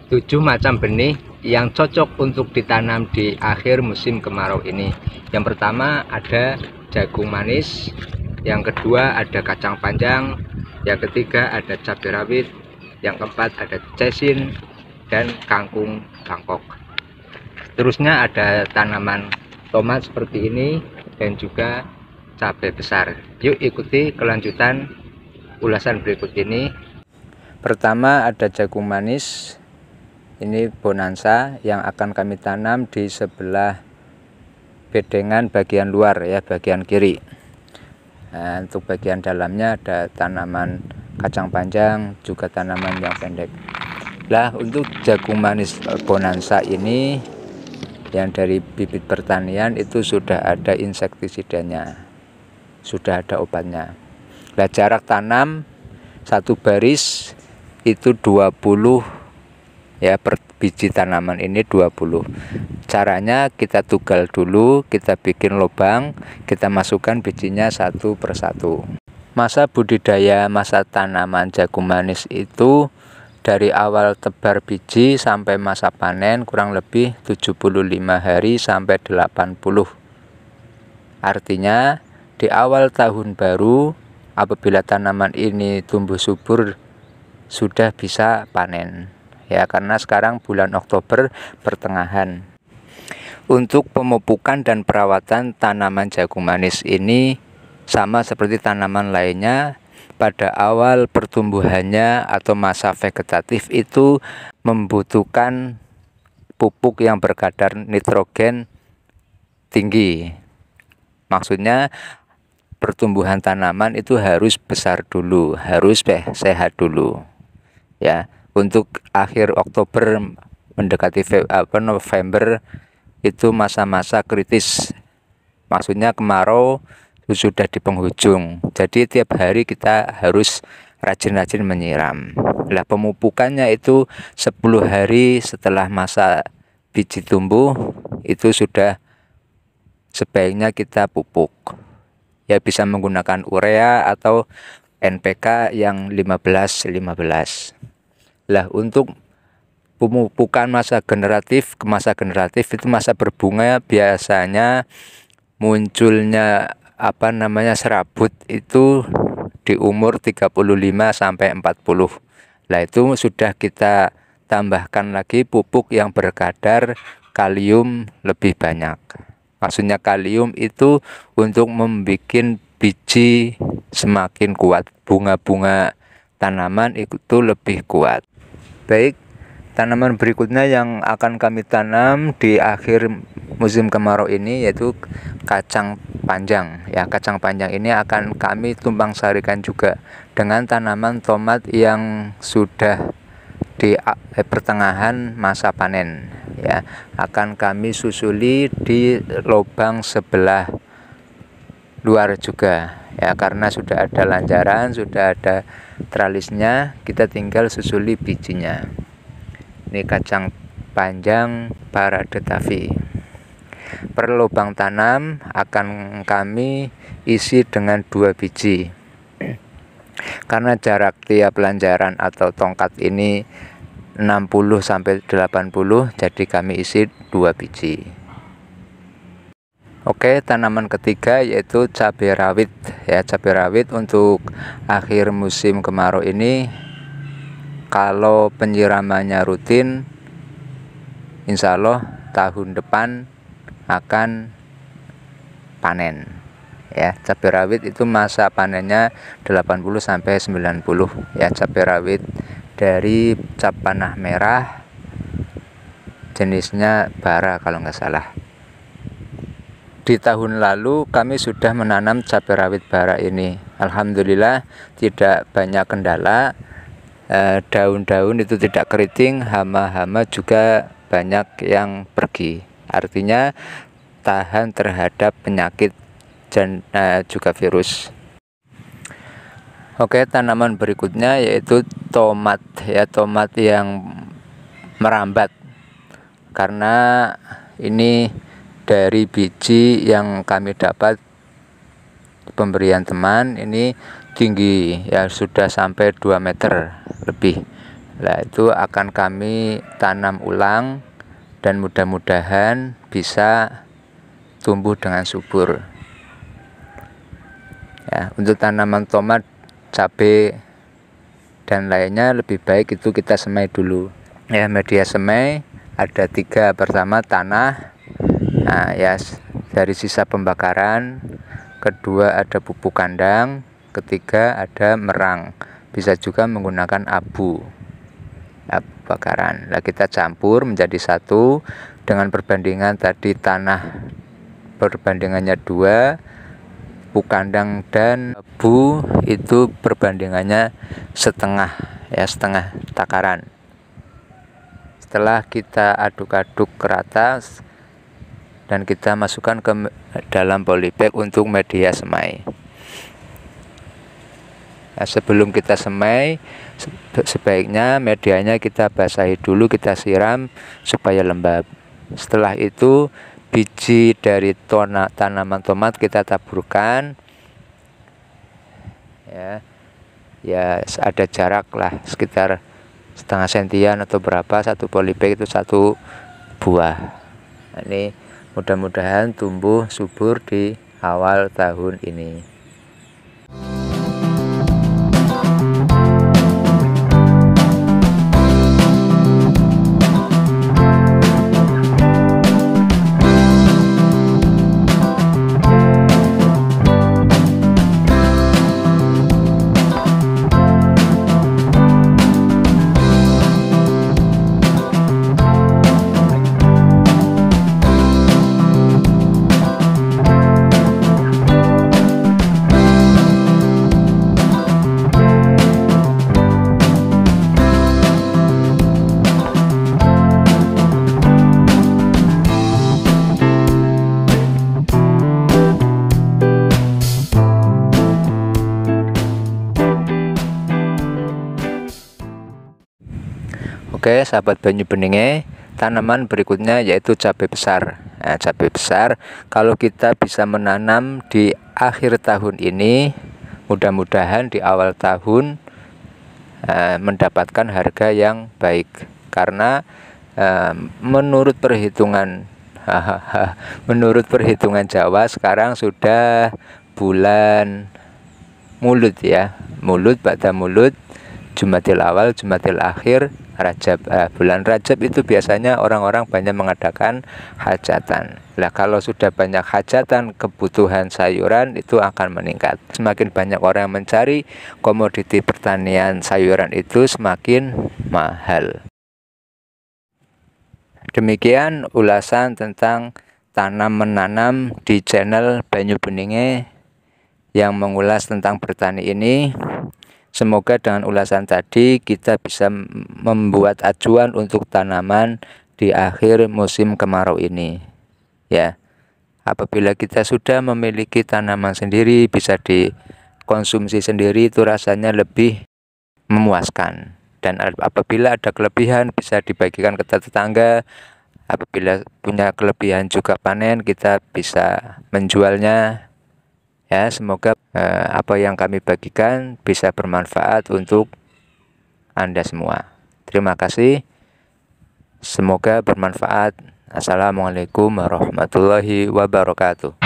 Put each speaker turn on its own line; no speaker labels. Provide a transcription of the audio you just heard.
7 macam benih yang cocok untuk ditanam di akhir musim kemarau ini. Yang pertama ada jagung manis, yang kedua ada kacang panjang, yang ketiga ada cabai rawit, yang keempat ada cesin dan kangkung Bangkok. Terusnya ada tanaman tomat seperti ini dan juga cabai besar. Yuk ikuti kelanjutan ulasan berikut ini. Pertama ada jagung manis. Ini bonansa yang akan kami tanam di sebelah bedengan bagian luar ya, bagian kiri. Nah, untuk bagian dalamnya ada tanaman kacang panjang, juga tanaman yang pendek. Nah, untuk jagung manis bonansa ini yang dari bibit pertanian itu sudah ada insektisidanya, sudah ada obatnya. Nah, jarak tanam satu baris itu 20 ya, per biji tanaman ini 20. Caranya kita tugal dulu, kita bikin lubang, kita masukkan bijinya satu persatu. Masa budidaya masa tanaman jagung manis itu dari awal tebar biji sampai masa panen kurang lebih 75 hari sampai 80. Artinya di awal tahun baru apabila tanaman ini tumbuh subur sudah bisa panen. Ya, karena sekarang bulan Oktober pertengahan. Untuk pemupukan dan perawatan tanaman jagung manis ini sama seperti tanaman lainnya, pada awal pertumbuhannya atau masa vegetatif itu membutuhkan pupuk yang berkadar nitrogen tinggi. Maksudnya pertumbuhan tanaman itu harus besar dulu, harus sehat dulu. Ya, untuk akhir Oktober mendekati November itu masa-masa kritis. Maksudnya kemarau sudah di penghujung. Jadi tiap hari kita harus rajin-rajin menyiram. Nah, pemupukannya itu 10 hari setelah masa biji tumbuh itu sudah sebaiknya kita pupuk. Ya, bisa menggunakan urea atau NPK yang 15-15. Lah, untuk pemupukan masa generatif ke masa generatif itu masa berbunga biasanya munculnya serabut itu di umur 35 sampai 40. Lah, itu sudah kita tambahkan lagi pupuk yang berkadar kalium lebih banyak. Maksudnya kalium itu untuk membuat biji semakin kuat, bunga-bunga tanaman itu lebih kuat. Baik, tanaman berikutnya yang akan kami tanam di akhir musim kemarau ini yaitu kacang panjang. Ya, kacang panjang ini akan kami tumpang sarikan juga dengan tanaman tomat yang sudah di pertengahan masa panen. Ya, akan kami susuli di lubang sebelah luar juga. Ya, karena sudah ada lancaran, sudah ada tralisnya, kita tinggal susuli bijinya. Ini kacang panjang Paradetavi. Per lubang tanam akan kami isi dengan 2 biji. Karena jarak tiap lancaran atau tongkat ini 60 sampai 80, jadi kami isi 2 biji. Oke, tanaman ketiga yaitu cabai rawit. Ya, cabai rawit untuk akhir musim kemarau ini kalau penyiramannya rutin, insya Allah tahun depan akan panen. Ya, cabai rawit itu masa panennya 80 sampai 90. Ya, cabai rawit dari cap panah merah, jenisnya bara kalau nggak salah. Di tahun lalu kami sudah menanam cabai rawit bara ini. Alhamdulillah tidak banyak kendala. Daun-daun itu tidak keriting, hama-hama juga banyak yang pergi. Artinya tahan terhadap penyakit dan juga virus. Oke, tanaman berikutnya yaitu tomat. Ya, tomat yang merambat. Karena ini dari biji yang kami dapat pemberian teman ini tinggi, ya sudah sampai 2 meter lebih. Nah, itu akan kami tanam ulang dan mudah-mudahan bisa tumbuh dengan subur. Ya, untuk tanaman tomat, cabai, dan lainnya lebih baik itu kita semai dulu. Ya, media semai ada 3. Pertama tanah, nah ya dari sisa pembakaran. Kedua ada pupuk kandang. Ketiga ada merang. Bisa juga menggunakan abu bakaran. Nah, kita campur menjadi satu dengan perbandingan tadi tanah perbandingannya 2, pupuk kandang dan abu itu perbandingannya setengah, ya setengah takaran. Setelah kita aduk-aduk ke rata dan kita masukkan ke dalam polybag untuk media semai. Nah, sebelum kita semai, sebaiknya medianya kita basahi dulu, kita siram supaya lembab. Setelah itu biji dari tanaman tomat kita taburkan, ya ada jarak lah sekitar setengah sentian atau berapa, satu polybag itu satu buah. Nah, ini mudah-mudahan tumbuh subur di awal tahun ini. Oke, sahabat Banyu Beninge, tanaman berikutnya yaitu cabai besar. Nah, cabai besar kalau kita bisa menanam di akhir tahun ini, mudah-mudahan di awal tahun mendapatkan harga yang baik. Karena menurut perhitungan Jawa sekarang sudah bulan Mulut, ya, Mulut, Ba'da Mulut, Jumadil Awal, Jumadil Akhir, Rajab. Bulan Rajab itu biasanya orang-orang banyak mengadakan hajatan. Nah, kalau sudah banyak hajatan, kebutuhan sayuran itu akan meningkat. Semakin banyak orang yang mencari komoditi pertanian sayuran itu semakin mahal. Demikian ulasan tentang tanam-menanam di channel Banyu Beninge yang mengulas tentang bertani ini. Semoga dengan ulasan tadi kita bisa membuat acuan untuk tanaman di akhir musim kemarau ini. Ya, apabila kita sudah memiliki tanaman sendiri, bisa dikonsumsi sendiri, itu rasanya lebih memuaskan. Dan apabila ada kelebihan bisa dibagikan ke tetangga. Apabila punya kelebihan juga panen, kita bisa menjualnya. Ya, semoga apa yang kami bagikan bisa bermanfaat untuk Anda semua. Terima kasih. Semoga bermanfaat. Assalamualaikum warahmatullahi wabarakatuh.